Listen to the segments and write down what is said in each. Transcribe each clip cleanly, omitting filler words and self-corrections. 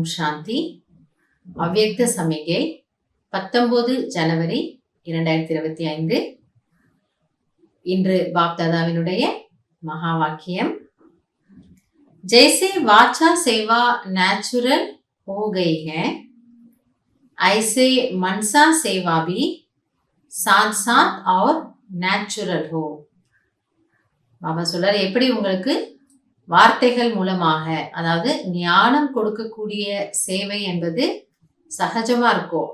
ஓம் சாந்தி. அவ்யக்த சமிகை 19 ஜனவரி 2025. இன்று பாப்தாதாவினுடைய மகா வாக்கியம், जैसे वाचा सेवा नेचुरल हो गई है, ऐसे मनसा सेवा भी साथ साथ और நேச்சுரல் हो. பாபா சொல்றாரு, எப்படி உங்களுக்கு வார்த்தைகள் மூலமாக, அதாவது ஞானம் கொடுக்கக்கூடிய சேவை என்பது சகஜமா இருக்கும்,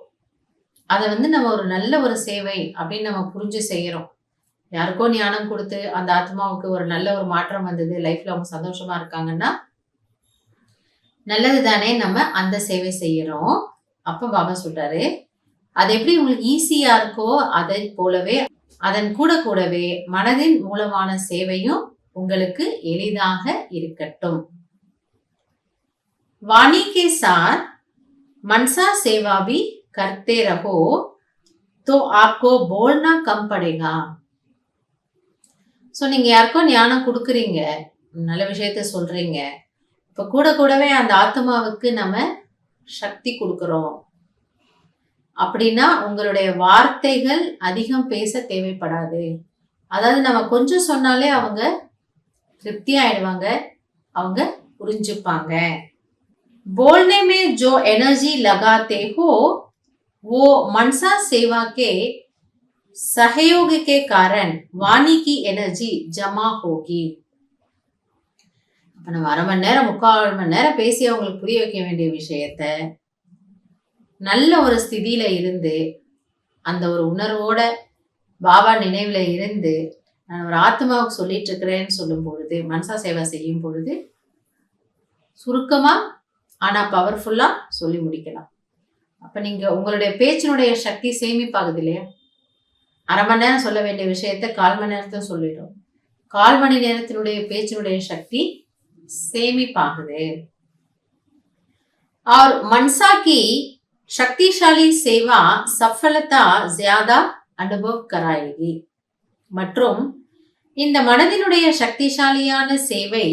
அதை நம்ம ஒரு நல்ல ஒரு சேவை அப்படின்னு நம்ம புரிஞ்சு செய்யறோம். யாருக்கோ ஞானம் கொடுத்து அந்த ஆத்மாவுக்கு ஒரு நல்ல ஒரு மாற்றம் வந்தது, லைஃப்ல அவங்க சந்தோஷமா இருக்காங்கன்னா நல்லது தானே, நம்ம அந்த சேவை செய்யறோம். அப்ப பாபா சொல்றாரு, அது எப்படி உங்களுக்கு ஈஸியா இருக்கோ அதை போலவே அதன் கூடவே மனதின் மூலமான சேவையும் உங்களுக்கு எளிதாக இருக்கட்டும். वाणी के साथ मनसा सेवा भी करते रहो तो आपको बोलना कम पड़ेगा. ஸோ நீங்க யாருக்கோ ஞானம் கொடுக்குறீங்க, நல்ல விஷயத்த சொல்றீங்க, இப்ப கூடவே அந்த ஆத்மாவுக்கு நம்ம சக்தி கொடுக்கிறோம் அப்படின்னா உங்களுடைய வார்த்தைகள் அதிகம் பேச தேவைப்படாது. அதாவது நம்ம கொஞ்சம் சொன்னாலே அவங்க திருப்தி ஆயிடுவாங்க, அவங்க புரிஞ்சுப்பாங்க. बोलने में जो एनर्जी लगाते हो वो मनसा सेवा के सहयोग के कारण वाणी की एनर्जी जमा होगी. அப்ப நம்ம 1/2 மணி நேரம் 3/4 மணி நேரம் பேசி அவங்களுக்கு புரிய வைக்க வேண்டிய விஷயத்த நல்ல ஒரு ஸ்திதியில இருந்து, அந்த ஒரு உணர்வோட பாபா நினைவுல இருந்து நான் ஒரு ஆத்மாவுக்கு சொல்லிட்டு இருக்கிறேன்னு சொல்லும் பொழுது, மனசா சேவை செய்யும் பொழுது சுருக்கமா ஆனா பவர்ஃபுல்லா சொல்லி முடிக்கலாம். அப்ப நீங்க உங்களுடைய பேச்சினுடைய சக்தி சேமிப்பாகுது இல்லையா? 1/2 மணி நேரம் சொல்ல வேண்டிய விஷயத்த 1/4 மணி நேரத்துல சொல்லிடும். 1/4 மணி நேரத்தினுடைய பேச்சினுடைய சக்தி சேமிப்பாகுது. और मनसा की शक्तिशाली सेवा सफलता ज्यादा अनुभव कराएगी. மற்றும் இந்த மனதினுடைய சக்திசாலியான சேவை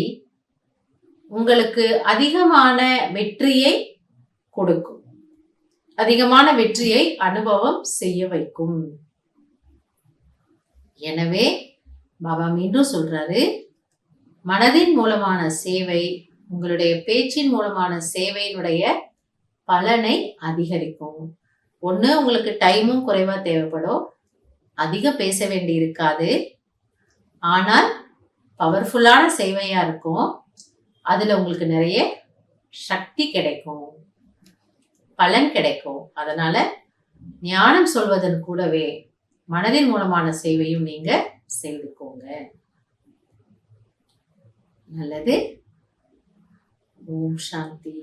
உங்களுக்கு அதிகமான வெற்றியை கொடுக்கும், அதிகமான வெற்றியை அனுபவம் செய்ய வைக்கும். எனவே பாபா மீண்டும் சொல்றாரு, மனதின் மூலமான சேவை உங்களுடைய பேச்சின் மூலமான சேவையினுடைய பலனை அதிகரிக்கும். ஒண்ணு, உங்களுக்கு டைமும் குறைவா தேவைப்படும், அதிகம் பேச வேண்டி இருக்காது, ஆனால் பவர்ஃபுல்லான சேவையா இருக்கும். அதுல உங்களுக்கு நிறைய சக்தி கிடைக்கும், பலன் கிடைக்கும். அதனால ஞானம் சொல்வதன் கூடவே மனதின் மூலமான சேவையும் நீங்க செய்துக்கோங்க. நல்லது. ஓம் சாந்தி.